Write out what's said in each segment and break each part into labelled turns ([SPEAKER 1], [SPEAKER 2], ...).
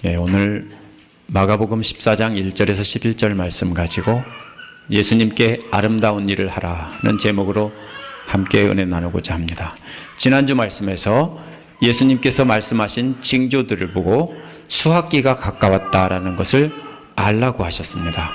[SPEAKER 1] 오늘 마가복음 14장 1절에서 11절 말씀 가지고 예수님께 아름다운 일을 하라는 제목으로 함께 은혜 나누고자 합니다. 지난주 말씀에서 예수님께서 말씀하신 징조들을 보고 수학기가 가까웠다라는 것을 알라고 하셨습니다.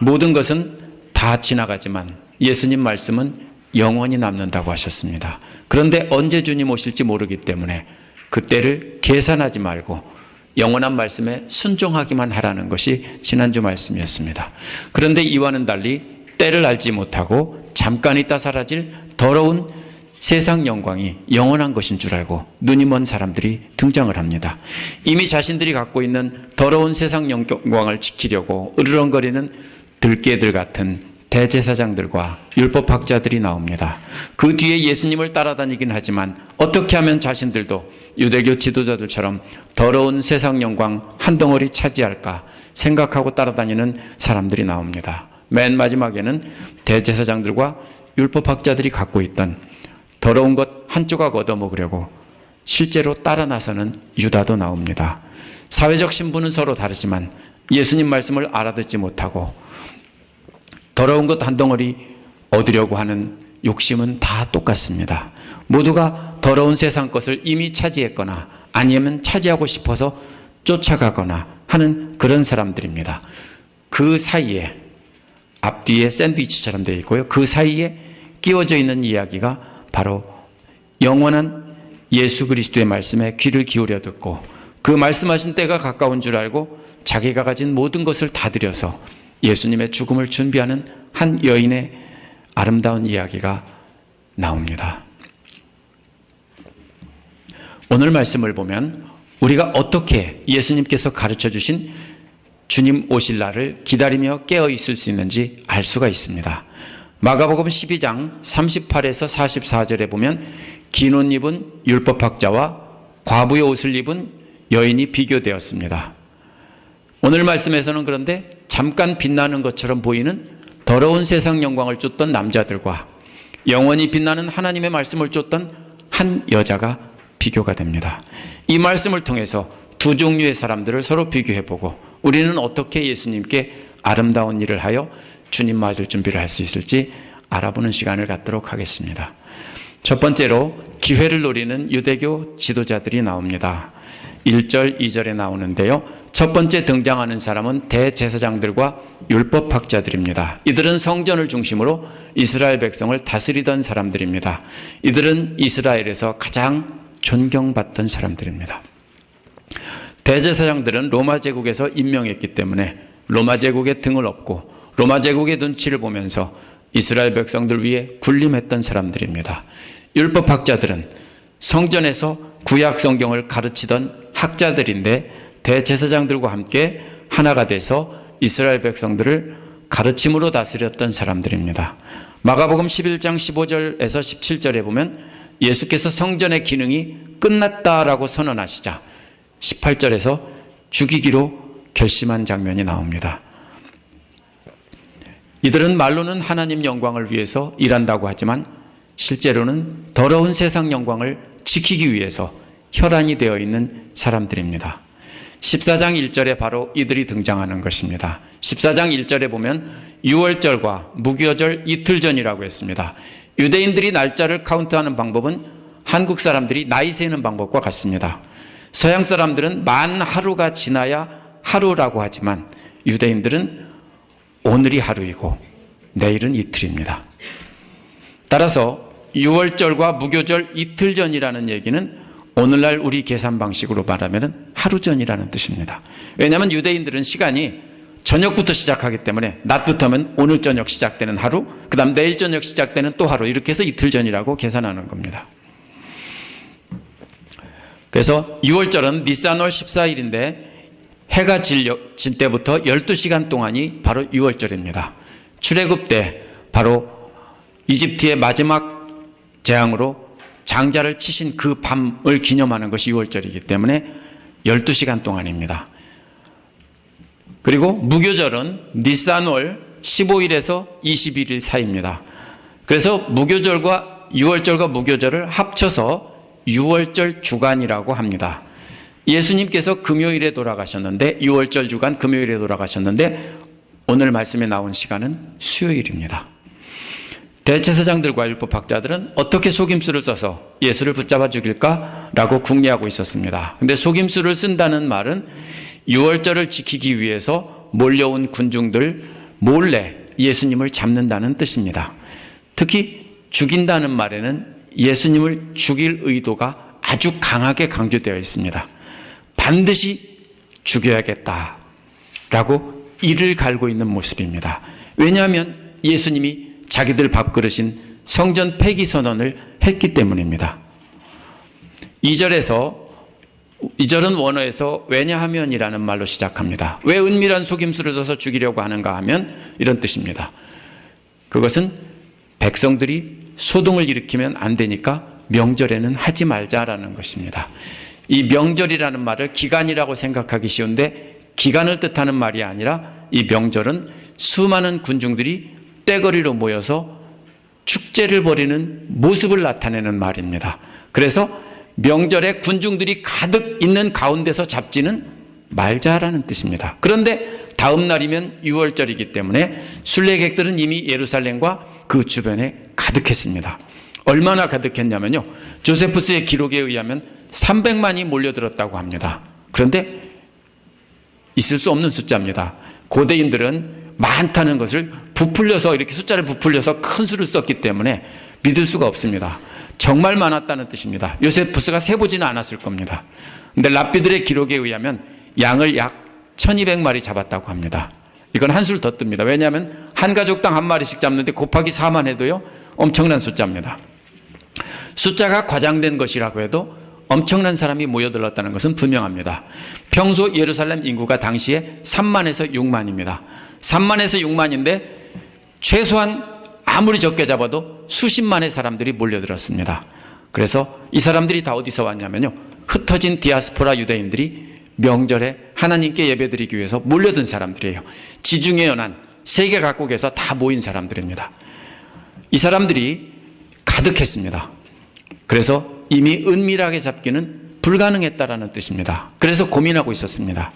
[SPEAKER 1] 모든 것은 다 지나가지만 예수님 말씀은 영원히 남는다고 하셨습니다. 그런데 언제 주님 오실지 모르기 때문에 그때를 계산하지 말고 영원한 말씀에 순종하기만 하라는 것이 지난주 말씀이었습니다. 그런데 이와는 달리 때를 알지 못하고 잠깐 있다 사라질 더러운 세상 영광이 영원한 것인 줄 알고 눈이 먼 사람들이 등장을 합니다. 이미 자신들이 갖고 있는 더러운 세상 영광을 지키려고 으르렁거리는 들깨들 같은 대제사장들과 율법학자들이 나옵니다. 그 뒤에 예수님을 따라다니긴 하지만 어떻게 하면 자신들도 유대교 지도자들처럼 더러운 세상 영광 한 덩어리 차지할까 생각하고 따라다니는 사람들이 나옵니다. 맨 마지막에는 대제사장들과 율법학자들이 갖고 있던 더러운 것 한 조각 얻어먹으려고 실제로 따라 나서는 유다도 나옵니다. 사회적 신분은 서로 다르지만 예수님 말씀을 알아듣지 못하고 더러운 것 한 덩어리 얻으려고 하는 욕심은 다 똑같습니다. 모두가 더러운 세상 것을 이미 차지했거나 아니면 차지하고 싶어서 쫓아가거나 하는 그런 사람들입니다. 그 사이에 앞뒤에 샌드위치처럼 되어 있고요. 그 사이에 끼워져 있는 이야기가 바로 영원한 예수 그리스도의 말씀에 귀를 기울여 듣고 그 말씀하신 때가 가까운 줄 알고 자기가 가진 모든 것을 다 들여서 예수님의 죽음을 준비하는 한 여인의 아름다운 이야기가 나옵니다. 오늘 말씀을 보면 우리가 어떻게 예수님께서 가르쳐 주신 주님 오실 날을 기다리며 깨어 있을 수 있는지 알 수가 있습니다. 마가복음 12장 38에서 44절에 보면 긴 옷 입은 율법학자와 과부의 옷을 입은 여인이 비교되었습니다. 오늘 말씀에서는 그런데 잠깐 빛나는 것처럼 보이는 더러운 세상 영광을 쫓던 남자들과 영원히 빛나는 하나님의 말씀을 쫓던 한 여자가 비교가 됩니다. 이 말씀을 통해서 두 종류의 사람들을 서로 비교해보고 우리는 어떻게 예수님께 아름다운 일을 하여 주님 맞을 준비를 할 수 있을지 알아보는 시간을 갖도록 하겠습니다. 첫 번째로 기회를 노리는 유대교 지도자들이 나옵니다. 1절, 2절에 나오는데요. 첫 번째 등장하는 사람은 대제사장들과 율법학자들입니다. 이들은 성전을 중심으로 이스라엘 백성을 다스리던 사람들입니다. 이들은 이스라엘에서 가장 존경받던 사람들입니다. 대제사장들은 로마 제국에서 임명했기 때문에 로마 제국의 등을 업고 로마 제국의 눈치를 보면서 이스라엘 백성들 위해 군림했던 사람들입니다. 율법학자들은 성전에서 구약 성경을 가르치던 학자들인데 대제사장들과 함께 하나가 돼서 이스라엘 백성들을 가르침으로 다스렸던 사람들입니다. 마가복음 11장 15절에서 17절에 보면 예수께서 성전의 기능이 끝났다라고 선언하시자 18절에서 죽이기로 결심한 장면이 나옵니다. 이들은 말로는 하나님 영광을 위해서 일한다고 하지만 실제로는 더러운 세상 영광을 지키기 위해서 혈안이 되어 있는 사람들입니다. 14장 1절에 바로 이들이 등장하는 것입니다. 14장 1절에 보면 유월절과 무교절 이틀 전이라고 했습니다. 유대인들이 날짜를 카운트하는 방법은 한국 사람들이 나이 세는 방법과 같습니다. 서양 사람들은 만 하루가 지나야 하루라고 하지만 유대인들은 오늘이 하루이고 내일은 이틀입니다. 따라서 유월절과 무교절 이틀 전이라는 얘기는 오늘날 우리 계산 방식으로 말하면 하루 전이라는 뜻입니다. 왜냐하면 유대인들은 시간이 저녁부터 시작하기 때문에 낮부터 하면 오늘 저녁 시작되는 하루, 그 다음 내일 저녁 시작되는 또 하루, 이렇게 해서 이틀 전이라고 계산하는 겁니다. 그래서 유월절은 니산월 14일인데 해가 질 때부터 12시간 동안이 바로 유월절입니다. 출애굽 때 바로 이집트의 마지막 재앙으로 장자를 치신 그 밤을 기념하는 것이 유월절이기 때문에 12시간 동안입니다. 그리고 무교절은 니산월 15일에서 21일 사이입니다. 그래서 무교절과 유월절과 무교절을 합쳐서 유월절 주간이라고 합니다. 예수님께서 금요일에 돌아가셨는데 6월절 주간 금요일에 돌아가셨는데 오늘 말씀에 나온 시간은 수요일입니다. 대제사장들과 율법학자들은 어떻게 속임수를 써서 예수를 붙잡아 죽일까라고 궁리하고 있었습니다. 근데 속임수를 쓴다는 말은 6월절을 지키기 위해서 몰려온 군중들 몰래 예수님을 잡는다는 뜻입니다. 특히 죽인다는 말에는 예수님을 죽일 의도가 아주 강하게 강조되어 있습니다. 반드시 죽여야겠다라고 이를 갈고 있는 모습입니다. 왜냐하면 예수님이 자기들 밥그릇인 성전 폐기 선언을 했기 때문입니다. 2절은 원어에서 왜냐하면이라는 말로 시작합니다. 왜 은밀한 속임수를 써서 죽이려고 하는가 하면 이런 뜻입니다. 그것은 백성들이 소동을 일으키면 안 되니까 명절에는 하지 말자라는 것입니다. 이 명절이라는 말을 기간이라고 생각하기 쉬운데 기간을 뜻하는 말이 아니라 이 명절은 수많은 군중들이 떼거리로 모여서 축제를 벌이는 모습을 나타내는 말입니다. 그래서 명절에 군중들이 가득 있는 가운데서 잡지는 말자라는 뜻입니다. 그런데 다음 날이면 6월절이기 때문에 순례객들은 이미 예루살렘과 그 주변에 가득했습니다. 얼마나 가득했냐면요, 조세푸스의 기록에 의하면 300만이 몰려들었다고 합니다. 그런데 있을 수 없는 숫자입니다. 고대인들은 많다는 것을 부풀려서 이렇게 숫자를 부풀려서 큰 수를 썼기 때문에 믿을 수가 없습니다. 정말 많았다는 뜻입니다. 요세푸스가 세보지는 않았을 겁니다. 그런데 랍비들의 기록에 의하면 양을 약 1200마리 잡았다고 합니다. 이건 한술 더 뜹니다. 왜냐하면 한 가족당 한 마리씩 잡는데 곱하기 4만 해도요 엄청난 숫자입니다. 숫자가 과장된 것이라고 해도 엄청난 사람이 모여들었다는 것은 분명합니다. 평소 예루살렘 인구가 당시에 3만에서 6만입니다. 3만에서 6만인데 최소한 아무리 적게 잡아도 수십만의 사람들이 몰려들었습니다. 그래서 이 사람들이 다 어디서 왔냐면요, 흩어진 디아스포라 유대인들이 명절에 하나님께 예배드리기 위해서 몰려든 사람들이에요. 지중해 연안 세계 각국에서 다 모인 사람들입니다. 이 사람들이 가득했습니다. 그래서 이미 은밀하게 잡기는 불가능했다라는 뜻입니다. 그래서 고민하고 있었습니다.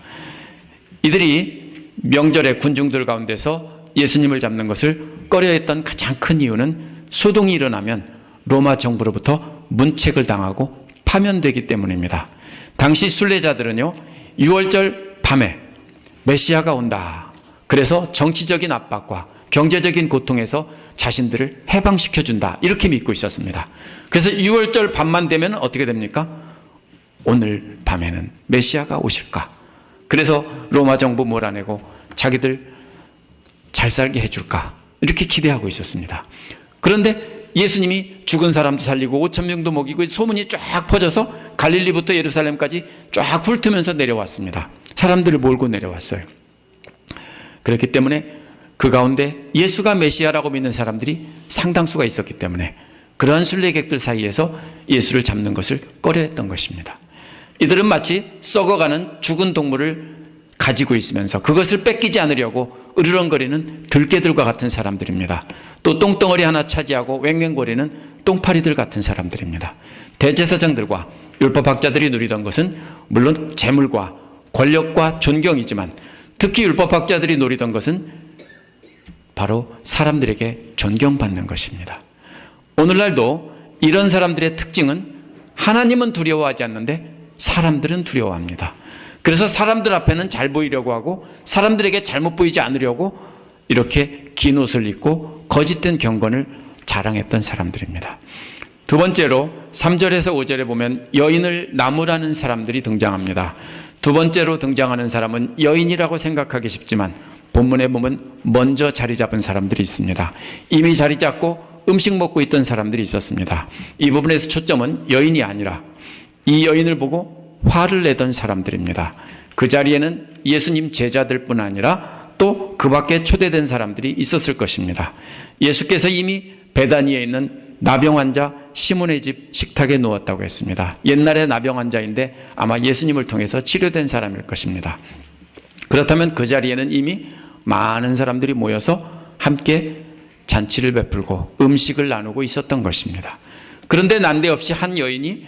[SPEAKER 1] 이들이 명절에 군중들 가운데서 예수님을 잡는 것을 꺼려했던 가장 큰 이유는 소동이 일어나면 로마 정부로부터 문책을 당하고 파면되기 때문입니다. 당시 순례자들은요, 6월절 밤에 메시아가 온다, 그래서 정치적인 압박과 경제적인 고통에서 자신들을 해방시켜준다, 이렇게 믿고 있었습니다. 그래서 6월절 밤만 되면 어떻게 됩니까? 오늘 밤에는 메시아가 오실까? 그래서 로마 정부 몰아내고 자기들 잘 살게 해줄까? 이렇게 기대하고 있었습니다. 그런데 예수님이 죽은 사람도 살리고 5,000명도 먹이고 소문이 쫙 퍼져서 갈릴리부터 예루살렘까지 쫙 훑으면서 내려왔습니다. 사람들을 몰고 내려왔어요. 그렇기 때문에 그 가운데 예수가 메시아라고 믿는 사람들이 상당수가 있었기 때문에 그러한 순례객들 사이에서 예수를 잡는 것을 꺼려했던 것입니다. 이들은 마치 썩어가는 죽은 동물을 가지고 있으면서 그것을 뺏기지 않으려고 으르렁거리는 들개들과 같은 사람들입니다. 또 똥덩어리 하나 차지하고 왱왱거리는 똥파리들 같은 사람들입니다. 대제사장들과 율법학자들이 누리던 것은 물론 재물과 권력과 존경이지만 특히 율법학자들이 누리던 것은 바로 사람들에게 존경받는 것입니다. 오늘날도 이런 사람들의 특징은 하나님은 두려워하지 않는데 사람들은 두려워합니다. 그래서 사람들 앞에는 잘 보이려고 하고 사람들에게 잘못 보이지 않으려고 이렇게 긴 옷을 입고 거짓된 경건을 자랑했던 사람들입니다. 두 번째로 3절에서 5절에 보면 여인을 나무라는 사람들이 등장합니다. 두 번째로 등장하는 사람은 여인이라고 생각하기 쉽지만 본문에 보면 먼저 자리 잡은 사람들이 있습니다. 이미 자리 잡고 음식 먹고 있던 사람들이 있었습니다. 이 부분에서 초점은 여인이 아니라 이 여인을 보고 화를 내던 사람들입니다. 그 자리에는 예수님 제자들뿐 아니라 또 그 밖에 초대된 사람들이 있었을 것입니다. 예수께서 이미 베다니에 있는 나병 환자 시몬의 집 식탁에 누웠다고 했습니다. 옛날에 나병 환자인데 아마 예수님을 통해서 치료된 사람일 것입니다. 그렇다면 그 자리에는 이미 많은 사람들이 모여서 함께 잔치를 베풀고 음식을 나누고 있었던 것입니다. 그런데 난데없이 한 여인이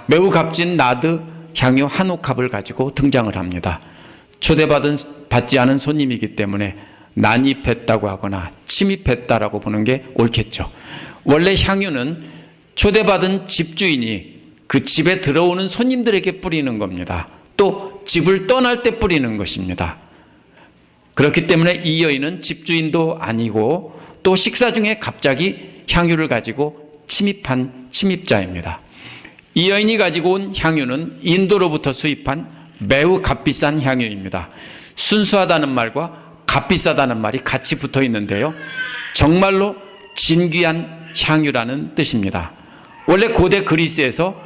[SPEAKER 1] 매우 값진 나드 향유 한 옥합을 가지고 등장을 합니다. 받지 않은 손님이기 때문에 난입했다고 하거나 침입했다라고 보는 게 옳겠죠. 원래 향유는 초대받은 집주인이 그 집에 들어오는 손님들에게 뿌리는 겁니다. 또 집을 떠날 때 뿌리는 것입니다. 그렇기 때문에 이 여인은 집주인도 아니고 또 식사 중에 갑자기 향유를 가지고 침입한 침입자입니다. 이 여인이 가지고 온 향유는 인도로부터 수입한 매우 값비싼 향유입니다. 순수하다는 말과 값비싸다는 말이 같이 붙어 있는데요, 정말로 진귀한 향유라는 뜻입니다. 원래 고대 그리스에서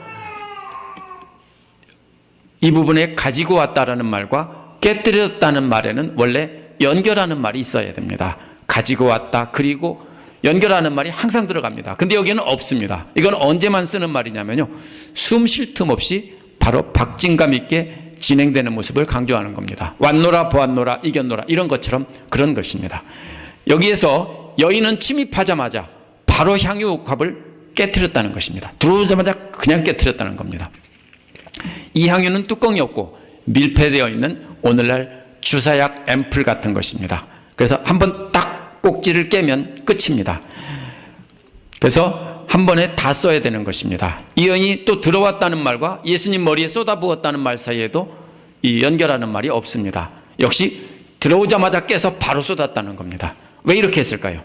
[SPEAKER 1] 이 부분에 가지고 왔다라는 말과 깨뜨렸다는 말에는 원래 연결하는 말이 있어야 됩니다. 가지고 왔다, 그리고 연결하는 말이 항상 들어갑니다. 근데 여기는 없습니다. 이건 언제만 쓰는 말이냐면요, 숨 쉴 틈 없이 바로 박진감 있게 진행되는 모습을 강조하는 겁니다. 왔노라 보았노라 이겼노라, 이런 것처럼 그런 것입니다. 여기에서 여인은 침입하자마자 바로 향유 옥합을 깨뜨렸다는 것입니다. 들어오자마자 그냥 깨뜨렸다는 겁니다. 이 향유는 뚜껑이 없고 밀폐되어 있는 오늘날 주사약 앰플 같은 것입니다. 그래서 한번 딱 꼭지를 깨면 끝입니다. 그래서 한 번에 다 써야 되는 것입니다. 이 여인이 또 들어왔다는 말과 예수님 머리에 쏟아부었다는 말 사이에도 이 연결하는 말이 없습니다. 역시 들어오자마자 깨서 바로 쏟았다는 겁니다. 왜 이렇게 했을까요?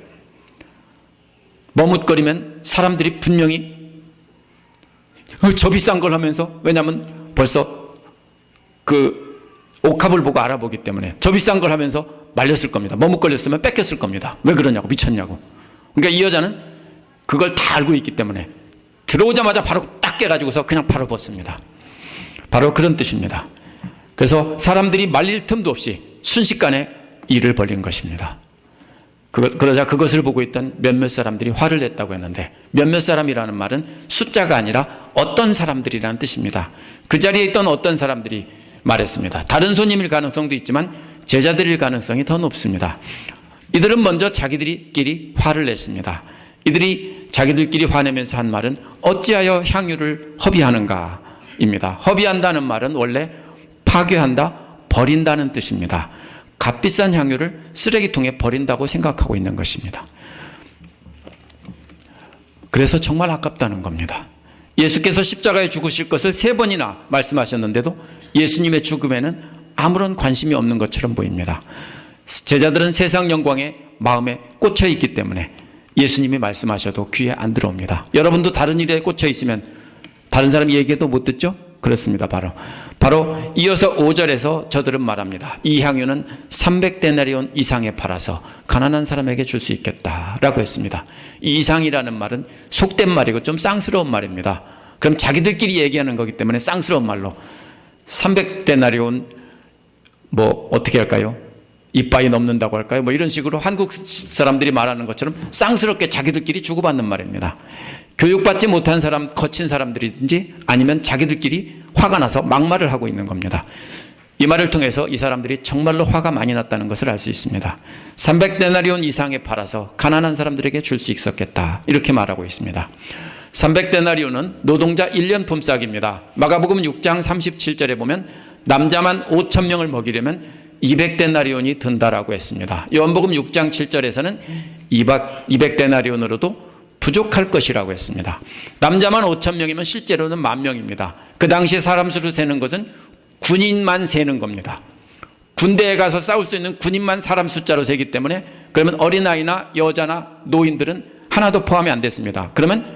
[SPEAKER 1] 머뭇거리면 사람들이 분명히 저 비싼 걸 하면서, 왜냐하면 벌써 그 옥합을 보고 알아보기 때문에 저 비싼 걸 하면서 말렸을 겁니다. 머뭇거렸으면 뺏겼을 겁니다. 왜 그러냐고, 미쳤냐고. 그러니까 이 여자는 그걸 다 알고 있기 때문에 들어오자마자 바로 딱 깨가지고서 그냥 바로 벗습니다. 바로 그런 뜻입니다. 그래서 사람들이 말릴 틈도 없이 순식간에 일을 벌인 것입니다. 그러자 그것을 보고 있던 몇몇 사람들이 화를 냈다고 했는데, 몇몇 사람이라는 말은 숫자가 아니라 어떤 사람들이라는 뜻입니다. 그 자리에 있던 어떤 사람들이 말했습니다. 다른 손님일 가능성도 있지만 제자들일 가능성이 더 높습니다. 이들은 먼저 자기들끼리 화를 냈습니다. 이들이 자기들끼리 화내면서 한 말은 어찌하여 향유를 허비하는가 입니다. 허비한다는 말은 원래 파괴한다, 버린다는 뜻입니다. 값비싼 향유를 쓰레기통에 버린다고 생각하고 있는 것입니다. 그래서 정말 아깝다는 겁니다. 예수께서 십자가에 죽으실 것을 3번이나 말씀하셨는데도 예수님의 죽음에는 아무런 관심이 없는 것처럼 보입니다. 제자들은 세상 영광에 마음에 꽂혀 있기 때문에 예수님이 말씀하셔도 귀에 안 들어옵니다. 여러분도 다른 일에 꽂혀 있으면 다른 사람 얘기도 못 듣죠? 그렇습니다. 바로 이어서 5절에서 저들은 말합니다. 이 향유는 300데나리온 이상에 팔아서 가난한 사람에게 줄 수 있겠다라고 했습니다. 이 이상이라는 말은 속된 말이고 좀 쌍스러운 말입니다. 그럼 자기들끼리 얘기하는 거기 때문에 쌍스러운 말로 300데나리온 뭐 어떻게 할까요? 이빠이 넘는다고 할까요? 뭐 이런 식으로 한국 사람들이 말하는 것처럼 쌍스럽게 자기들끼리 주고받는 말입니다. 교육받지 못한 사람, 거친 사람들인지 아니면 자기들끼리 화가 나서 막말을 하고 있는 겁니다. 이 말을 통해서 이 사람들이 정말로 화가 많이 났다는 것을 알 수 있습니다. 300데나리온 이상에 팔아서 가난한 사람들에게 줄 수 있었겠다, 이렇게 말하고 있습니다. 300데나리온은 노동자 1년 품삯입니다. 마가복음 6장 37절에 보면 남자만 5,000명을 먹이려면 200데나리온이 든다라고 했습니다. 요한복음 6장 7절에서는 200데나리온으로도 부족할 것이라고 했습니다. 남자만 5,000명이면 실제로는 10,000명입니다. 그 당시에 사람 수로 세는 것은 군인만 세는 겁니다. 군대에 가서 싸울 수 있는 군인만 사람 숫자로 세기 때문에, 그러면 어린아이나 여자나 노인들은 하나도 포함이 안 됐습니다. 그러면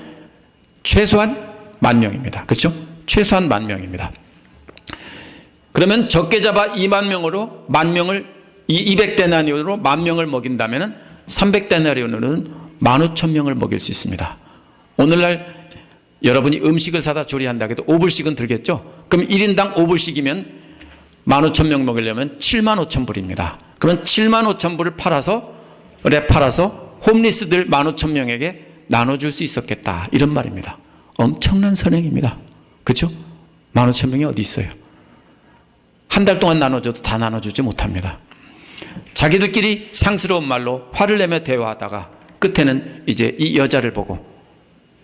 [SPEAKER 1] 최소한 10,000명입니다. 그렇죠? 최소한 10,000명입니다. 그러면 적게 잡아 20,000명으로 10,000명을 200데나리온으로 10,000명을 먹인다면 300데나리온으로는 15,000명을 먹일 수 있습니다. 오늘날 여러분이 음식을 사다 조리한다 해도 5불씩은 들겠죠? 그럼 1인당 5불씩이면 15,000명 먹이려면 75,000불입니다. 그러면 75,000불을 팔아서 홈리스들 15,000명에게 나눠줄 수 있었겠다, 이런 말입니다. 엄청난 선행입니다. 그렇죠? 15,000명이 어디 있어요? 한 달 동안 나눠줘도 다 나눠주지 못합니다. 자기들끼리 상스러운 말로 화를 내며 대화하다가 끝에는 이제 이 여자를 보고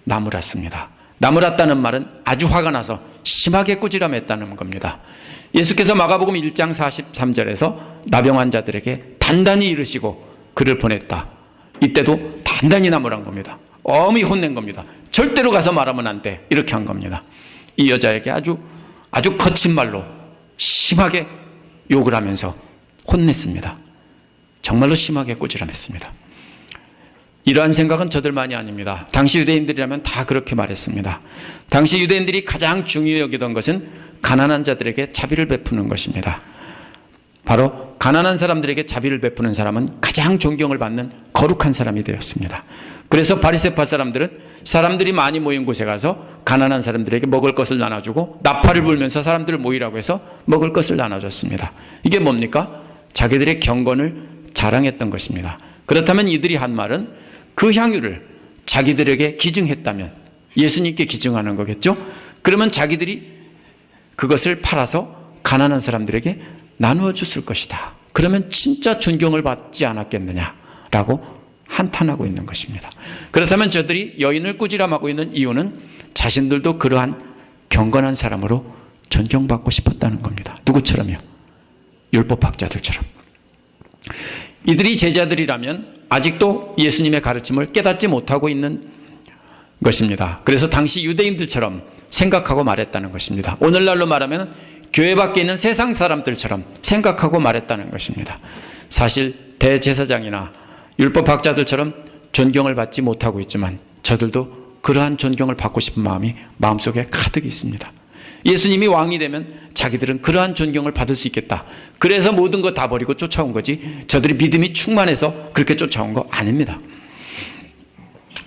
[SPEAKER 1] 나무랐습니다. 나무랐다는 말은 아주 화가 나서 심하게 꾸지람했다는 겁니다. 예수께서 마가복음 1장 43절에서 나병 환자들에게 단단히 이르시고 그를 보냈다. 이때도 단단히 나무란 겁니다. 엄히 혼낸 겁니다. 절대로 가서 말하면 안 돼. 이렇게 한 겁니다. 이 여자에게 아주 거친 말로 심하게 욕을 하면서 혼냈습니다. 정말로 심하게 꾸지람했습니다. 이러한 생각은 저들만이 아닙니다. 당시 유대인들이라면 다 그렇게 말했습니다. 당시 유대인들이 가장 중요히 여기던 것은 가난한 자들에게 자비를 베푸는 것입니다. 바로 가난한 사람들에게 자비를 베푸는 사람은 가장 존경을 받는 거룩한 사람이 되었습니다. 그래서 바리새파 사람들은 사람들이 많이 모인 곳에 가서 가난한 사람들에게 먹을 것을 나눠주고 나팔을 불면서 사람들을 모이라고 해서 먹을 것을 나눠줬습니다. 이게 뭡니까? 자기들의 경건을 자랑했던 것입니다. 그렇다면 이들이 한 말은 그 향유를 자기들에게 기증했다면 예수님께 기증하는 거겠죠? 그러면 자기들이 그것을 팔아서 가난한 사람들에게 나누어 줬을 것이다. 그러면 진짜 존경을 받지 않았겠느냐라고 한탄하고 있는 것입니다. 그렇다면 저들이 여인을 꾸지람하고 있는 이유는 자신들도 그러한 경건한 사람으로 존경받고 싶었다는 겁니다. 누구처럼요? 율법학자들처럼. 이들이 제자들이라면 아직도 예수님의 가르침을 깨닫지 못하고 있는 것입니다. 그래서 당시 유대인들처럼 생각하고 말했다는 것입니다. 오늘날로 말하면 교회 밖에 있는 세상 사람들처럼 생각하고 말했다는 것입니다. 사실 대제사장이나 율법학자들처럼 존경을 받지 못하고 있지만 저들도 그러한 존경을 받고 싶은 마음이 마음속에 가득 있습니다. 예수님이 왕이 되면 자기들은 그러한 존경을 받을 수 있겠다. 그래서 모든 거 다 버리고 쫓아온 거지 저들이 믿음이 충만해서 그렇게 쫓아온 거 아닙니다.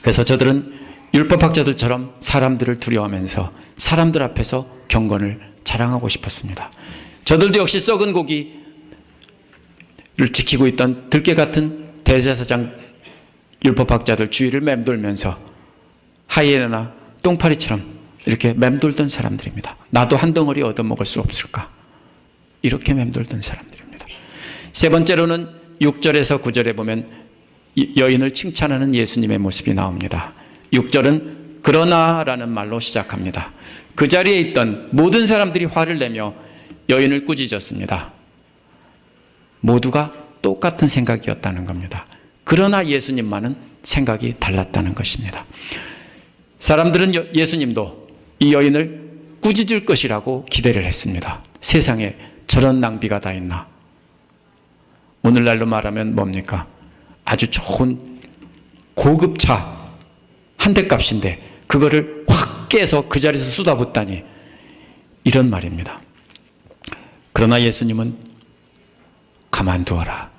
[SPEAKER 1] 그래서 저들은 율법학자들처럼 사람들을 두려워하면서 사람들 앞에서 경건을 자랑하고 싶었습니다. 저들도 역시 썩은 고기를 지키고 있던 들깨 같은 대제사장 율법학자들 주위를 맴돌면서 하이에나나 똥파리처럼 이렇게 맴돌던 사람들입니다. 나도 한 덩어리 얻어먹을 수 없을까? 이렇게 맴돌던 사람들입니다. 세 번째로는 6절에서 9절에 보면 여인을 칭찬하는 예수님의 모습이 나옵니다. 6절은 그러나라는 말로 시작합니다. 그 자리에 있던 모든 사람들이 화를 내며 여인을 꾸짖었습니다. 모두가 똑같은 생각이었다는 겁니다. 그러나 예수님만은 생각이 달랐다는 것입니다. 사람들은 예수님도 이 여인을 꾸짖을 것이라고 기대를 했습니다. 세상에 저런 낭비가 다 있나? 오늘날로 말하면 뭡니까? 아주 좋은 고급차 한 대 값인데 그거를 확 깨서 그 자리에서 쏟아붓다니, 이런 말입니다. 그러나 예수님은 가만두어라.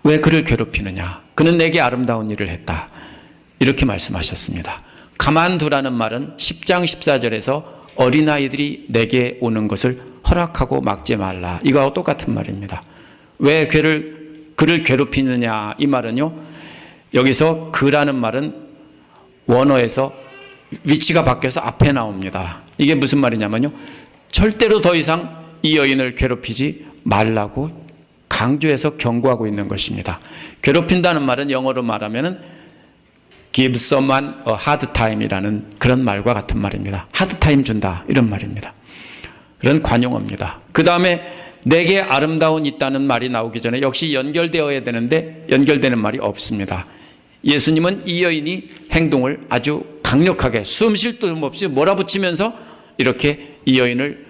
[SPEAKER 1] 왜 그를 괴롭히느냐? 그는 내게 아름다운 일을 했다. 이렇게 말씀하셨습니다. 가만두라는 말은 10장 14절에서 어린아이들이 내게 오는 것을 허락하고 막지 말라, 이거하고 똑같은 말입니다. 왜 그를 괴롭히느냐? 이 말은요, 여기서 그라는 말은 원어에서 위치가 바뀌어서 앞에 나옵니다. 이게 무슨 말이냐면요, 절대로 더 이상 이 여인을 괴롭히지 말라고 강조해서 경고하고 있는 것입니다. 괴롭힌다는 말은 영어로 말하면 give someone a hard time이라는 그런 말과 같은 말입니다. hard time 준다, 이런 말입니다. 그런 관용어입니다. 그 다음에 내게 아름다운 있다는 말이 나오기 전에 역시 연결되어야 되는데 연결되는 말이 없습니다. 예수님은 이 여인이 행동을 아주 강력하게 숨 쉴 틈 없이 몰아붙이면서 이렇게 이 여인을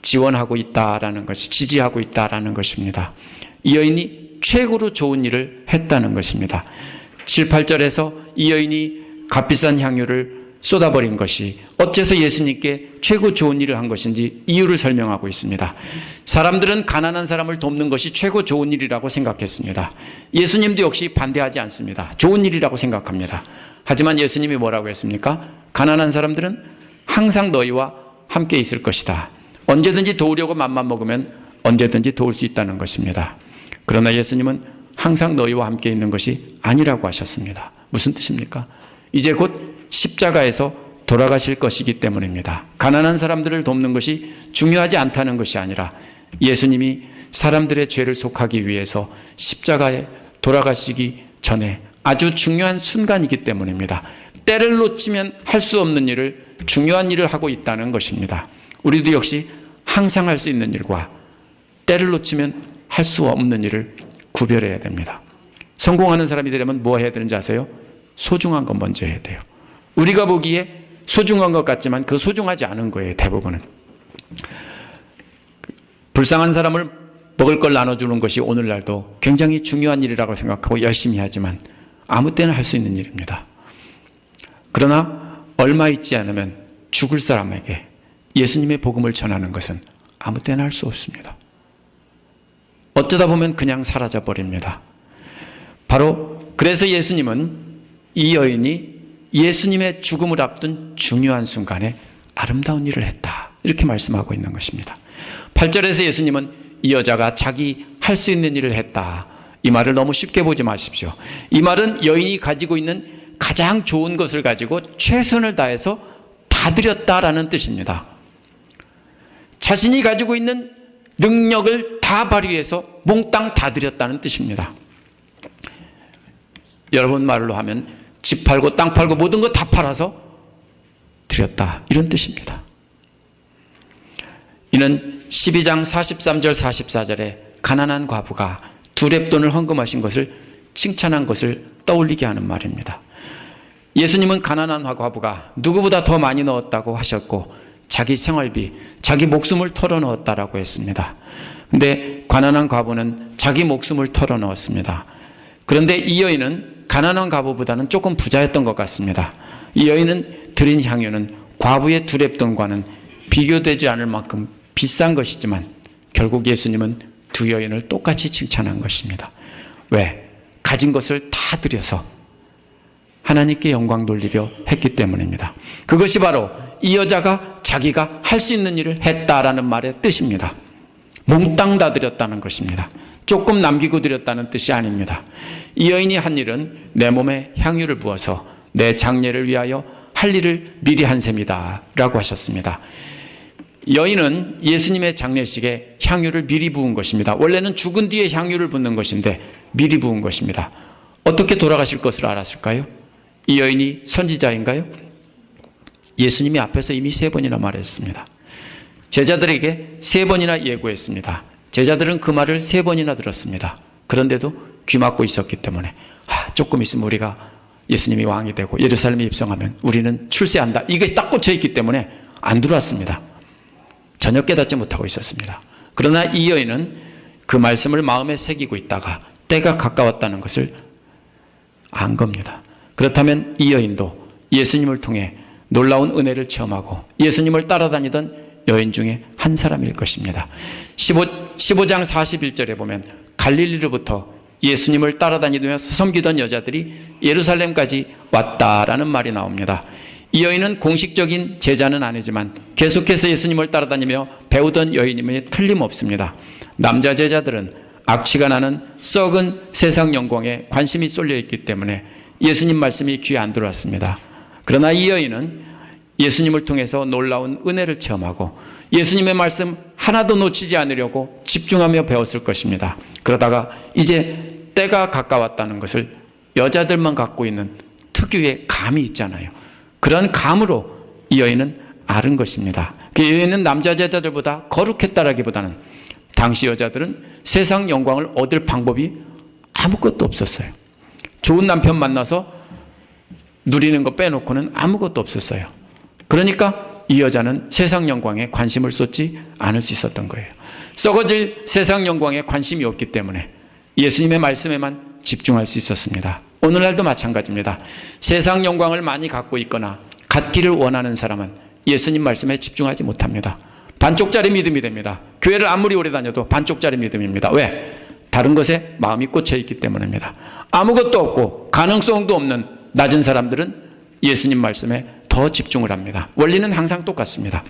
[SPEAKER 1] 지원하고 있다라는 것이, 지지하고 있다라는 것입니다. 이 여인이 최고로 좋은 일을 했다는 것입니다. 7, 8절에서 이 여인이 값비싼 향유를 쏟아버린 것이 어째서 예수님께 최고 좋은 일을 한 것인지 이유를 설명하고 있습니다. 사람들은 가난한 사람을 돕는 것이 최고 좋은 일이라고 생각했습니다. 예수님도 역시 반대하지 않습니다. 좋은 일이라고 생각합니다. 하지만 예수님이 뭐라고 했습니까? 가난한 사람들은 항상 너희와 함께 있을 것이다. 언제든지 도우려고 맘만 먹으면 언제든지 도울 수 있다는 것입니다. 그러나 예수님은 항상 너희와 함께 있는 것이 아니라고 하셨습니다. 무슨 뜻입니까? 이제 곧 십자가에서 돌아가실 것이기 때문입니다. 가난한 사람들을 돕는 것이 중요하지 않다는 것이 아니라 예수님이 사람들의 죄를 속하기 위해서 십자가에 돌아가시기 전에 아주 중요한 순간이기 때문입니다. 때를 놓치면 할 수 없는 일을 중요한 일을 하고 있다는 것입니다. 우리도 역시 항상 할 수 있는 일과 때를 놓치면 할 수 없는 일을 구별해야 됩니다. 성공하는 사람이 되려면 뭐 해야 되는지 아세요? 소중한 것 먼저 해야 돼요. 우리가 보기에 소중한 것 같지만 그 소중하지 않은 거예요, 대부분은. 불쌍한 사람을 먹을 걸 나눠주는 것이 오늘날도 굉장히 중요한 일이라고 생각하고 열심히 하지만 아무 때나 할 수 있는 일입니다. 그러나 얼마 있지 않으면 죽을 사람에게 예수님의 복음을 전하는 것은 아무 때나 할 수 없습니다. 어쩌다 보면 그냥 사라져 버립니다. 바로 그래서 예수님은 이 여인이 예수님의 죽음을 앞둔 중요한 순간에 아름다운 일을 했다, 이렇게 말씀하고 있는 것입니다. 8절에서 예수님은 이 여자가 자기 할 수 있는 일을 했다, 이 말을 너무 쉽게 보지 마십시오. 이 말은 여인이 가지고 있는 가장 좋은 것을 가지고 최선을 다해서 다 드렸다라는 뜻입니다. 자신이 가지고 있는 능력을 다 발휘해서 몽땅 다 드렸다는 뜻입니다. 여러분 말로 하면 집 팔고 땅 팔고 모든 거 다 팔아서 드렸다, 이런 뜻입니다. 이는 12장 43절 44절에 가난한 과부가 두 렙돈을 헌금하신 것을 칭찬한 것을 떠올리게 하는 말입니다. 예수님은 가난한 과부가 누구보다 더 많이 넣었다고 하셨고 자기 생활비, 자기 목숨을 털어넣었다라고 했습니다. 그런데 가난한 과부는 자기 목숨을 털어넣었습니다. 그런데 이 여인은 가난한 과부보다는 조금 부자였던 것 같습니다. 이 여인은 드린 향유는 과부의 두 렙돈과는 비교되지 않을 만큼 비싼 것이지만 결국 예수님은 두 여인을 똑같이 칭찬한 것입니다. 왜? 가진 것을 다 드려서 하나님께 영광 돌리려 했기 때문입니다. 그것이 바로 이 여자가 자기가 할 수 있는 일을 했다라는 말의 뜻입니다. 몽땅 다 드렸다는 것입니다. 조금 남기고 드렸다는 뜻이 아닙니다. 이 여인이 한 일은 내 몸에 향유를 부어서 내 장례를 위하여 할 일을 미리 한 셈이다 라고 하셨습니다. 여인은 예수님의 장례식에 향유를 미리 부은 것입니다. 원래는 죽은 뒤에 향유를 붓는 것인데 미리 부은 것입니다. 어떻게 돌아가실 것을 알았을까요? 이 여인이 선지자인가요? 예수님이 앞에서 이미 3번이나 말했습니다. 제자들에게 3번이나 예고했습니다. 제자들은 그 말을 3번이나 들었습니다. 그런데도 귀 막고 있었기 때문에 조금 있으면 우리가 예수님이 왕이 되고 예루살렘에 입성하면 우리는 출세한다, 이것이 딱 꽂혀 있기 때문에 안 들어왔습니다. 전혀 깨닫지 못하고 있었습니다. 그러나 이 여인은 그 말씀을 마음에 새기고 있다가 때가 가까웠다는 것을 안 겁니다. 그렇다면 이 여인도 예수님을 통해 놀라운 은혜를 체험하고 예수님을 따라다니던 여인 중에 한 사람일 것입니다. 15장 41절에 보면 갈릴리로부터 예수님을 따라다니면서 섬기던 여자들이 예루살렘까지 왔다라는 말이 나옵니다. 이 여인은 공식적인 제자는 아니지만 계속해서 예수님을 따라다니며 배우던 여인임에 틀림없습니다. 남자 제자들은 악취가 나는 썩은 세상 영광에 관심이 쏠려 있기 때문에 예수님 말씀이 귀에 안 들어왔습니다. 그러나 이 여인은 예수님을 통해서 놀라운 은혜를 체험하고 예수님의 말씀 하나도 놓치지 않으려고 집중하며 배웠을 것입니다. 그러다가 이제 때가 가까웠다는 것을 여자들만 갖고 있는 특유의 감이 있잖아요. 그런 감으로 이 여인은 아는 것입니다. 그 여인은 남자 제자들보다 거룩했다라기보다는 당시 여자들은 세상 영광을 얻을 방법이 아무것도 없었어요. 좋은 남편 만나서 누리는 거 빼놓고는 아무것도 없었어요. 그러니까 이 여자는 세상 영광에 관심을 쏟지 않을 수 있었던 거예요. 썩어질 세상 영광에 관심이 없기 때문에 예수님의 말씀에만 집중할 수 있었습니다. 오늘날도 마찬가지입니다. 세상 영광을 많이 갖고 있거나 갖기를 원하는 사람은 예수님 말씀에 집중하지 못합니다. 반쪽짜리 믿음이 됩니다. 교회를 아무리 오래 다녀도 반쪽짜리 믿음입니다. 왜? 다른 것에 마음이 꽂혀 있기 때문입니다. 아무것도 없고 가능성도 없는 낮은 사람들은 예수님 말씀에 더 집중을 합니다. 원리는 항상 똑같습니다.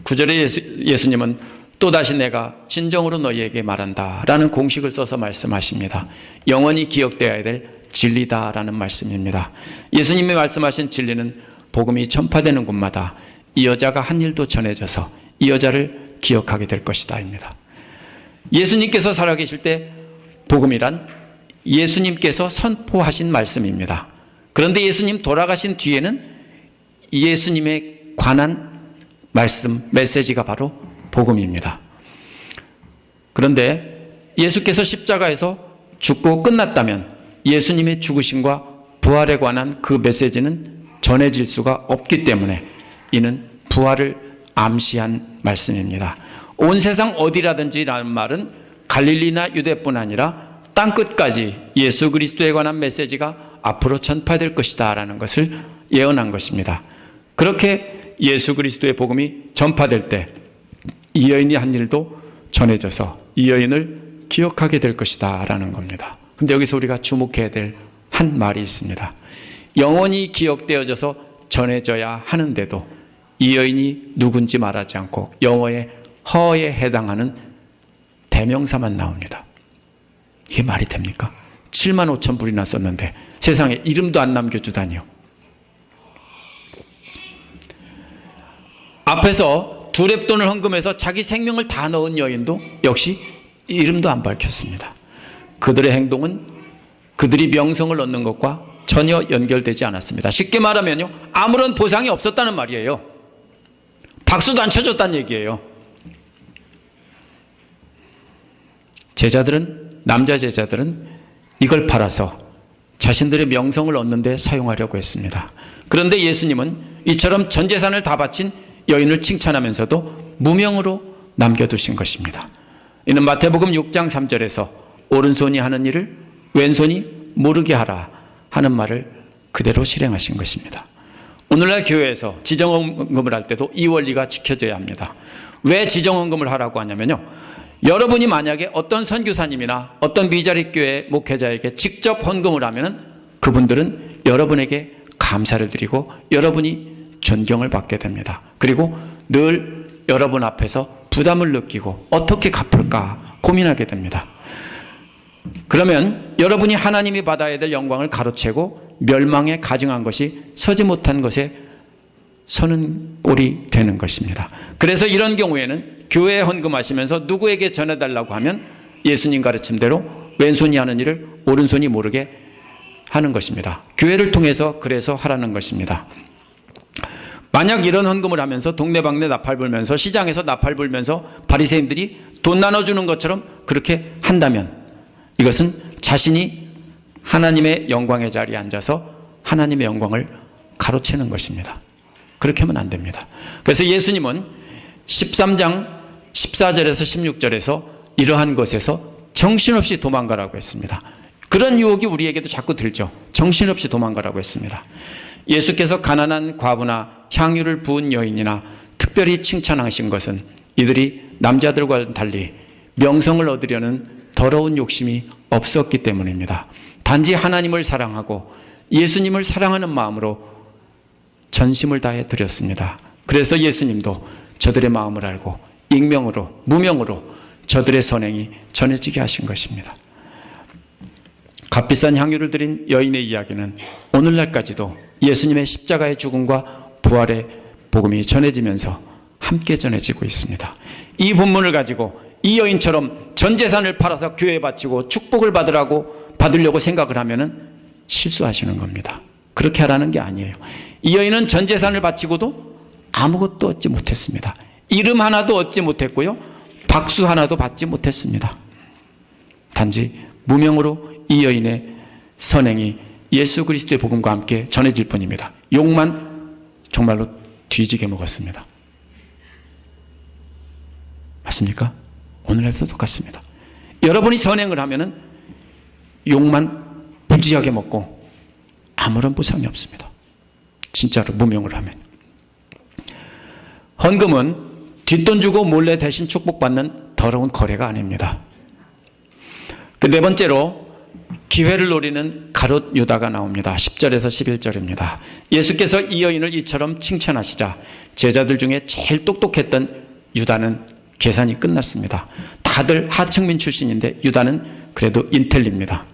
[SPEAKER 1] 9절에 예수님은 또다시 내가 진정으로 너희에게 말한다 라는 공식을 써서 말씀하십니다. 영원히 기억되어야 될 진리다라는 말씀입니다. 예수님이 말씀하신 진리는 복음이 전파되는 곳마다 이 여자가 한 일도 전해져서 이 여자를 기억하게 될 것이다 입니다. 예수님께서 살아계실 때 복음이란 예수님께서 선포하신 말씀입니다. 그런데 예수님 돌아가신 뒤에는 예수님에 관한 말씀, 메시지가 바로 복음입니다. 그런데 예수께서 십자가에서 죽고 끝났다면 예수님의 죽으심과 부활에 관한 그 메시지는 전해질 수가 없기 때문에 이는 부활을 암시한 말씀입니다. 온 세상 어디라든지 라는 말은 갈릴리나 유대뿐 아니라 땅끝까지 예수 그리스도에 관한 메시지가 앞으로 전파될 것이다 라는 것을 예언한 것입니다. 그렇게 예수 그리스도의 복음이 전파될 때 이 여인이 한 일도 전해져서 이 여인을 기억하게 될 것이다 라는 겁니다. 근데 여기서 우리가 주목해야 될 한 말이 있습니다. 영원히 기억되어져서 전해져야 하는데도 이 여인이 누군지 말하지 않고 영어의 허에 해당하는 대명사만 나옵니다. 이게 말이 됩니까? 7만 5천 불이나 썼는데 세상에 이름도 안 남겨주다니요. 앞에서 두렙돈을 헌금해서 자기 생명을 다 넣은 여인도 역시 이름도 안 밝혔습니다. 그들의 행동은 그들이 명성을 얻는 것과 전혀 연결되지 않았습니다. 쉽게 말하면요, 아무런 보상이 없었다는 말이에요. 박수도 안 쳐줬다는 얘기예요. 남자 제자들은 이걸 팔아서 자신들의 명성을 얻는 데 사용하려고 했습니다. 그런데 예수님은 이처럼 전 재산을 다 바친 여인을 칭찬하면서도 무명으로 남겨두신 것입니다. 이는 마태복음 6장 3절에서 오른손이 하는 일을 왼손이 모르게 하라 하는 말을 그대로 실행하신 것입니다. 오늘날 교회에서 지정헌금을 할 때도 이 원리가 지켜져야 합니다. 왜 지정헌금을 하라고 하냐면요, 여러분이 만약에 어떤 선교사님이나 어떤 미자립 교회 목회자에게 직접 헌금을 하면 그분들은 여러분에게 감사를 드리고 여러분이 존경을 받게 됩니다. 그리고 늘 여러분 앞에서 부담을 느끼고 어떻게 갚을까 고민하게 됩니다. 그러면 여러분이 하나님이 받아야 될 영광을 가로채고 멸망에 가증한 것이 서지 못한 것에 서는 꼴이 되는 것입니다. 그래서 이런 경우에는 교회에 헌금하시면서 누구에게 전해달라고 하면 예수님 가르침대로 왼손이 하는 일을 오른손이 모르게 하는 것입니다. 교회를 통해서 그래서 하라는 것입니다. 만약 이런 헌금을 하면서 동네방네 나팔 불면서 시장에서 나팔 불면서 바리새인들이 돈 나눠주는 것처럼 그렇게 한다면 이것은 자신이 하나님의 영광의 자리에 앉아서 하나님의 영광을 가로채는 것입니다. 그렇게 하면 안 됩니다. 그래서 예수님은 13장 14절에서 16절에서 이러한 것에서 정신없이 도망가라고 했습니다. 그런 유혹이 우리에게도 자꾸 들죠. 정신없이 도망가라고 했습니다. 예수께서 가난한 과부나 향유를 부은 여인이나 특별히 칭찬하신 것은 이들이 남자들과 달리 명성을 얻으려는 더러운 욕심이 없었기 때문입니다. 단지 하나님을 사랑하고 예수님을 사랑하는 마음으로 전심을 다해 드렸습니다. 그래서 예수님도 저들의 마음을 알고 익명으로 무명으로 저들의 선행이 전해지게 하신 것입니다. 값비싼 향유를 드린 여인의 이야기는 오늘날까지도 예수님의 십자가의 죽음과 부활의 복음이 전해지면서 함께 전해지고 있습니다. 이 본문을 가지고 이 여인처럼 전 재산을 팔아서 교회에 바치고 축복을 받으려고 생각을 하면은 실수하시는 겁니다. 그렇게 하라는 게 아니에요. 이 여인은 전 재산을 바치고도 아무것도 얻지 못했습니다. 이름 하나도 얻지 못했고요, 박수 하나도 받지 못했습니다. 단지 무명으로 이 여인의 선행이 예수 그리스도의 복음과 함께 전해질 뿐입니다. 욕만 정말로 뒤지게 먹었습니다. 맞습니까? 오늘날도 똑같습니다. 여러분이 선행을 하면은 욕만 부지하게 먹고 아무런 보상이 없습니다. 진짜로 무명을 하면. 헌금은 뒷돈 주고 몰래 대신 축복받는 더러운 거래가 아닙니다. 그 네 번째로 기회를 노리는 가롯 유다가 나옵니다. 10절에서 11절입니다. 예수께서 이 여인을 이처럼 칭찬하시자 제자들 중에 제일 똑똑했던 유다는 계산이 끝났습니다. 다들 하층민 출신인데 유다는 그래도 인텔리입니다.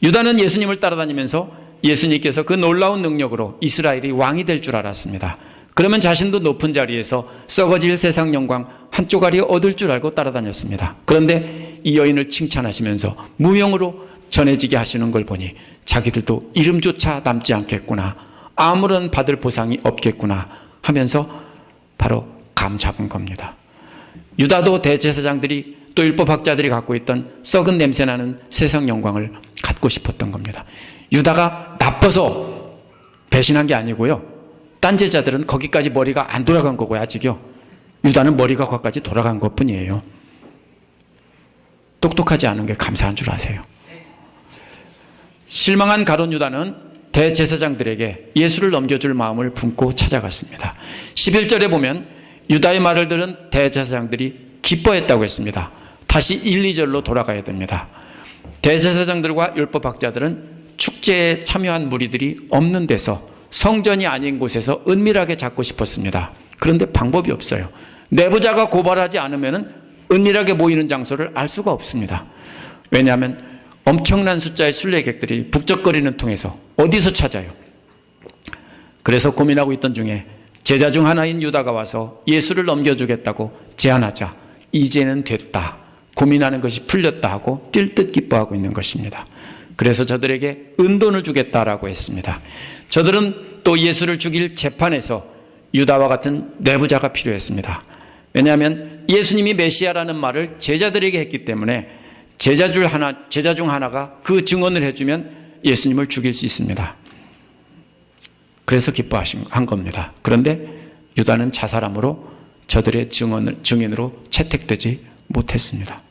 [SPEAKER 1] 유다는 예수님을 따라다니면서 예수님께서 그 놀라운 능력으로 이스라엘이 왕이 될 줄 알았습니다. 그러면 자신도 높은 자리에서 썩어질 세상 영광 한 쪼가리 얻을 줄 알고 따라다녔습니다. 그런데 이 여인을 칭찬하시면서 무명으로 전해지게 하시는 걸 보니 자기들도 이름조차 남지 않겠구나, 아무런 받을 보상이 없겠구나 하면서 바로 감 잡은 겁니다. 유다도 대제사장들이 또 율법학자들이 갖고 있던 썩은 냄새나는 세상 영광을 갖고 싶었던 겁니다. 유다가 나빠서 배신한 게 아니고요. 딴 제자들은 거기까지 머리가 안 돌아간 거고요. 아직요. 유다는 머리가 거기까지 돌아간 것뿐이에요. 똑똑하지 않은 게 감사한 줄 아세요. 실망한 가룟 유다는 대제사장들에게 예수를 넘겨줄 마음을 품고 찾아갔습니다. 11절에 보면 유다의 말을 들은 대제사장들이 기뻐했다고 했습니다. 다시 1, 2절로 돌아가야 됩니다. 대제사장들과 율법학자들은 축제에 참여한 무리들이 없는 데서, 성전이 아닌 곳에서 은밀하게 잡고 싶었습니다. 그런데 방법이 없어요. 내부자가 고발하지 않으면 은밀하게 모이는 장소를 알 수가 없습니다. 왜냐하면 엄청난 숫자의 순례객들이 북적거리는 통해서 어디서 찾아요? 그래서 고민하고 있던 중에 제자 중 하나인 유다가 와서 예수를 넘겨주겠다고 제안하자 이제는 됐다, 고민하는 것이 풀렸다 하고 뛸 듯 기뻐하고 있는 것입니다. 그래서 저들에게 은돈을 주겠다라고 했습니다. 저들은 또 예수를 죽일 재판에서 유다와 같은 내부자가 필요했습니다. 왜냐하면 예수님이 메시아라는 말을 제자들에게 했기 때문에 제자 중 하나가 그 증언을 해주면 예수님을 죽일 수 있습니다. 그래서 기뻐한 겁니다. 그런데 유다는 자살함으로 저들의 증인으로 채택되지 못했습니다.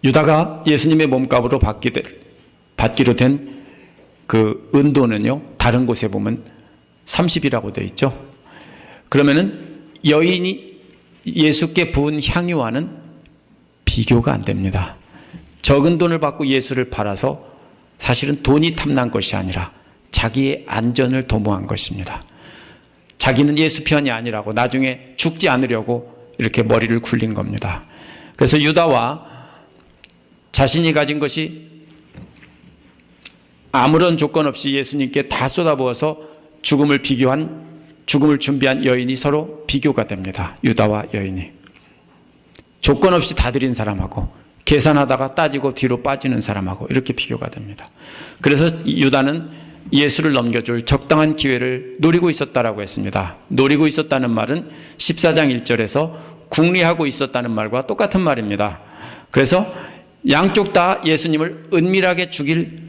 [SPEAKER 1] 유다가 예수님의 몸값으로 받기로 된 그 은도는요, 다른 곳에 보면 30이라고 되어 있죠. 그러면은 여인이 예수께 부은 향유와는 비교가 안 됩니다. 적은 돈을 받고 예수를 팔아서 사실은 돈이 탐난 것이 아니라 자기의 안전을 도모한 것입니다. 자기는 예수 편이 아니라고 나중에 죽지 않으려고 이렇게 머리를 굴린 겁니다. 그래서 유다와 자신이 가진 것이 아무런 조건 없이 예수님께 다 쏟아부어서 죽음을 준비한 여인이 서로 비교가 됩니다. 유다와 여인이. 조건 없이 다 드린 사람하고 계산하다가 따지고 뒤로 빠지는 사람하고 이렇게 비교가 됩니다. 그래서 유다는 예수를 넘겨줄 적당한 기회를 노리고 있었다라고 했습니다. 노리고 있었다는 말은 14장 1절에서 궁리하고 있었다는 말과 똑같은 말입니다. 그래서 양쪽 다 예수님을 은밀하게 죽일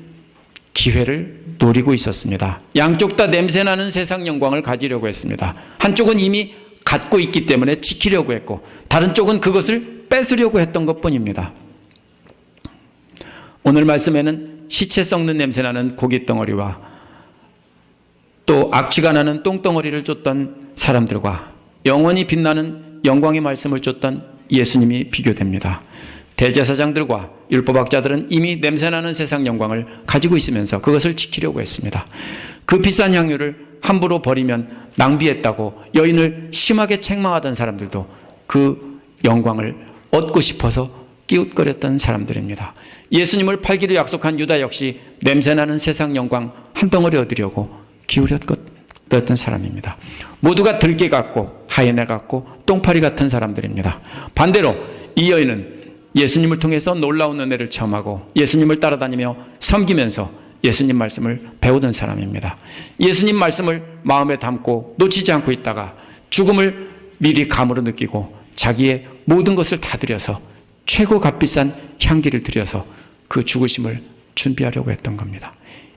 [SPEAKER 1] 기회를 노리고 있었습니다. 양쪽 다 냄새나는 세상 영광을 가지려고 했습니다. 한쪽은 이미 갖고 있기 때문에 지키려고 했고, 다른 쪽은 그것을 뺏으려고 했던 것뿐입니다. 오늘 말씀에는 시체 썩는 냄새나는 고깃덩어리와 또 악취가 나는 똥덩어리를 쫓던 사람들과 영원히 빛나는 영광의 말씀을 쫓던 예수님이 비교됩니다. 대제사장들과 율법학자들은 이미 냄새나는 세상 영광을 가지고 있으면서 그것을 지키려고 했습니다. 그 비싼 향유를 함부로 버리면 낭비했다고 여인을 심하게 책망하던 사람들도 그 영광을 얻고 싶어서 끼웃거렸던 사람들입니다. 예수님을 팔기로 약속한 유다 역시 냄새나는 세상 영광 한 덩어리 얻으려고 기울였던 사람입니다. 모두가 들깨 같고 하예나 같고 똥파리 같은 사람들입니다. 반대로 이 여인은 예수님을 통해서 놀라운 은혜를 체험하고 예수님을 따라다니며 섬기면서 예수님 말씀을 배우던 사람입니다. 예수님 말씀을 마음에 담고 놓치지 않고 있다가 죽음을 미리 감으로 느끼고 자기의 모든 것을 다 들여서 최고 값비싼 향기를 들여서 그 죽으심을 준비하려고 했던 겁니다.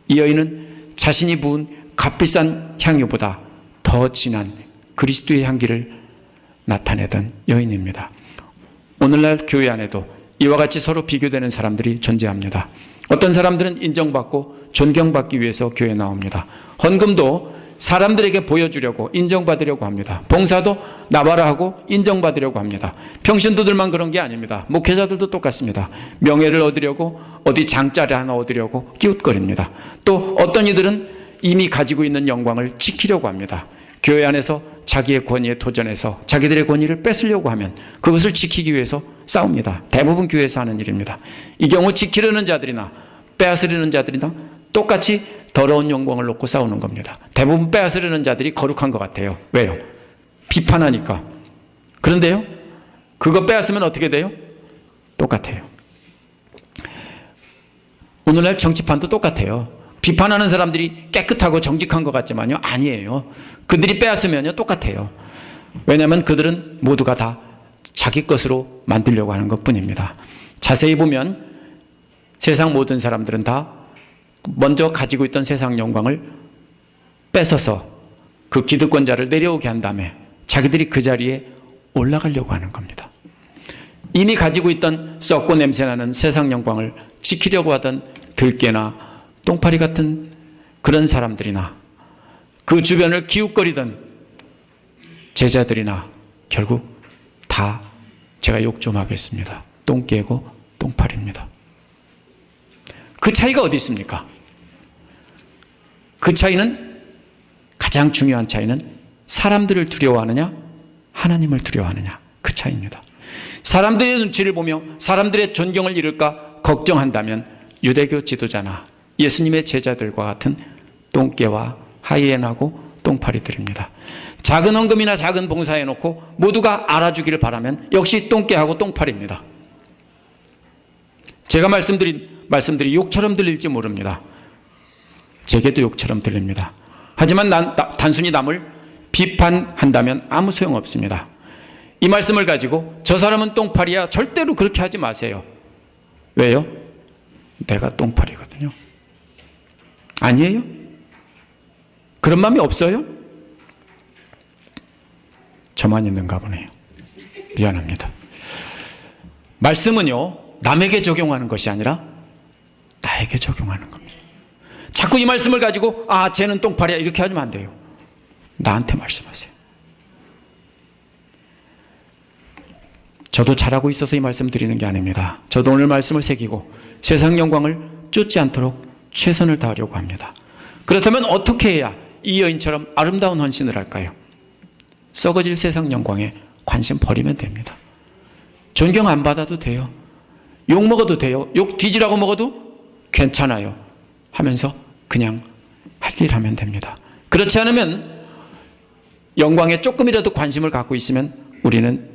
[SPEAKER 1] 이 여인은 자신이 부은 값비싼 향유보다 더 진한 그리스도의 향기를 나타내던 여인입니다. 오늘날 교회 안에도 이와 같이 서로 비교되는 사람들이 존재합니다. 어떤 사람들은 인정받고 존경받기 위해서 교회에 나옵니다. 헌금도 사람들에게 보여주려고 인정받으려고 합니다. 봉사도 나와라 하고 인정받으려고 합니다. 평신도들만 그런 게 아닙니다. 목회자들도 똑같습니다. 명예를 얻으려고 어디 장자리 하나 얻으려고 끼웃거립니다. 또 어떤 이들은 이미 가지고 있는 영광을 지키려고 합니다. 교회 안에서 자기의 권위에 도전해서 자기들의 권위를 뺏으려고 하면 그것을 지키기 위해서 싸웁니다. 대부분 교회에서 하는 일입니다. 이 경우 지키려는 자들이나 빼앗으려는 자들이나 똑같이 더러운 영광을 놓고 싸우는 겁니다. 대부분 빼앗으려는 자들이 거룩한 것 같아요. 왜요? 비판하니까. 그런데요, 그거 빼앗으면 어떻게 돼요? 똑같아요. 오늘날 정치판도 똑같아요. 비판하는 사람들이 깨끗하고 정직한 것 같지만요, 아니에요. 그들이 빼앗으면요 똑같아요. 왜냐하면 그들은 모두가 다 자기 것으로 만들려고 하는 것뿐입니다. 자세히 보면 세상 모든 사람들은 다 먼저 가지고 있던 세상 영광을 뺏어서 그 기득권자를 내려오게 한 다음에 자기들이 그 자리에 올라가려고 하는 겁니다. 이미 가지고 있던 썩고 냄새나는 세상 영광을 지키려고 하던 들깨나 똥파리 같은 그런 사람들이나 그 주변을 기웃거리던 제자들이나 결국 다 제가 욕 좀 하겠습니다. 똥개고 똥파리입니다. 그 차이가 어디 있습니까? 그 차이는, 가장 중요한 차이는 사람들을 두려워하느냐 하나님을 두려워하느냐, 그 차이입니다. 사람들의 눈치를 보며 사람들의 존경을 잃을까 걱정한다면 유대교 지도자나 예수님의 제자들과 같은 똥개와 하이에나고 똥파리들입니다. 작은 헌금이나 작은 봉사해놓고 모두가 알아주기를 바라면 역시 똥개하고 똥파리입니다. 제가 말씀들이 욕처럼 들릴지 모릅니다. 제게도 욕처럼 들립니다. 하지만 단순히 남을 비판한다면 아무 소용없습니다. 이 말씀을 가지고 저 사람은 똥파리야, 절대로 그렇게 하지 마세요. 왜요? 내가 똥파리거든요. 아니에요? 그런 마음이 없어요? 저만 있는가 보네요. 미안합니다. 말씀은요, 남에게 적용하는 것이 아니라 나에게 적용하는 겁니다. 자꾸 이 말씀을 가지고 쟤는 똥파리야 이렇게 하면 안 돼요. 나한테 말씀하세요. 저도 잘하고 있어서 이 말씀 드리는 게 아닙니다. 저도 오늘 말씀을 새기고 세상 영광을 쫓지 않도록 최선을 다하려고 합니다. 그렇다면 어떻게 해야 이 여인처럼 아름다운 헌신을 할까요? 썩어질 세상 영광에 관심 버리면 됩니다. 존경 안 받아도 돼요. 욕 먹어도 돼요. 욕 뒤지라고 먹어도 괜찮아요 하면서 그냥 할 일 하면 됩니다. 그렇지 않으면 영광에 조금이라도 관심을 갖고 있으면 우리는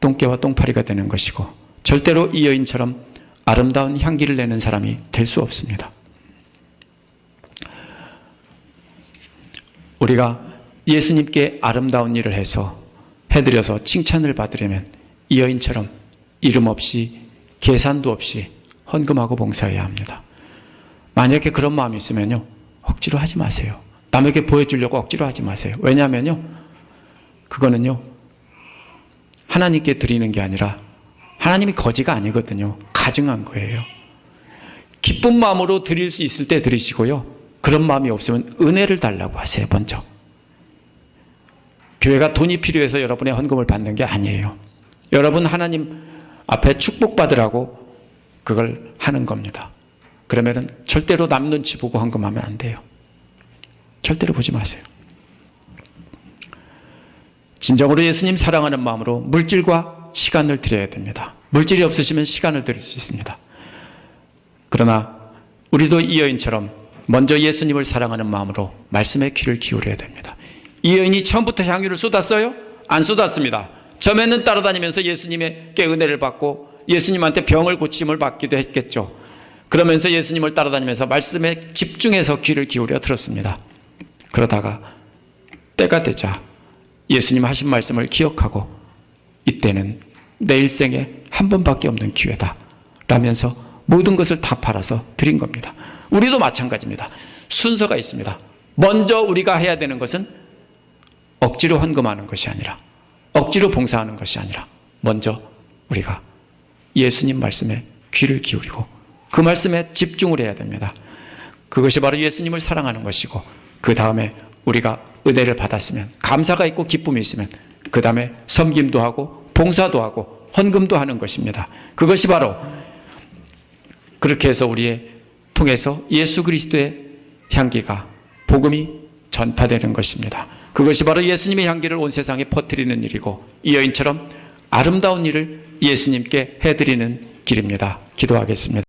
[SPEAKER 1] 똥개와 똥파리가 되는 것이고 절대로 이 여인처럼 아름다운 향기를 내는 사람이 될 수 없습니다. 우리가 예수님께 아름다운 일을 해드려서 칭찬을 받으려면 이 여인처럼 이름 없이 계산도 없이 헌금하고 봉사해야 합니다. 만약에 그런 마음이 있으면요, 억지로 하지 마세요. 남에게 보여주려고 억지로 하지 마세요. 왜냐하면요, 그거는요, 하나님께 드리는 게 아니라 하나님이 거지가 아니거든요. 가증한 거예요. 기쁜 마음으로 드릴 수 있을 때 드리시고요. 그런 마음이 없으면 은혜를 달라고 하세요. 먼저. 교회가 돈이 필요해서 여러분의 헌금을 받는 게 아니에요. 여러분 하나님 앞에 축복받으라고 그걸 하는 겁니다. 그러면은 절대로 남 눈치 보고 헌금하면 안 돼요. 절대로 보지 마세요. 진정으로 예수님 사랑하는 마음으로 물질과 시간을 드려야 됩니다. 물질이 없으시면 시간을 드릴 수 있습니다. 그러나 우리도 이 여인처럼 먼저 예수님을 사랑하는 마음으로 말씀에 귀를 기울여야 됩니다. 이 여인이 처음부터 향유를 쏟았어요? 안 쏟았습니다. 처음에는 따라다니면서 예수님께 은혜를 받고 예수님한테 병을 고침을 받기도 했겠죠. 그러면서 예수님을 따라다니면서 말씀에 집중해서 귀를 기울여 들었습니다. 그러다가 때가 되자 예수님 하신 말씀을 기억하고 이때는 내 일생에 한 번밖에 없는 기회다 라면서 모든 것을 다 팔아서 드린 겁니다. 우리도 마찬가지입니다. 순서가 있습니다. 먼저 우리가 해야 되는 것은 억지로 헌금하는 것이 아니라 억지로 봉사하는 것이 아니라 먼저 우리가 예수님 말씀에 귀를 기울이고 그 말씀에 집중을 해야 됩니다. 그것이 바로 예수님을 사랑하는 것이고 그 다음에 우리가 은혜를 받았으면 감사가 있고 기쁨이 있으면 그 다음에 섬김도 하고 봉사도 하고 헌금도 하는 것입니다. 그것이 바로 그렇게 해서 우리의 통해서 예수 그리스도의 향기가 복음이 전파되는 것입니다. 그것이 바로 예수님의 향기를 온 세상에 퍼뜨리는 일이고 이 여인처럼 아름다운 일을 예수님께 해드리는 길입니다. 기도하겠습니다.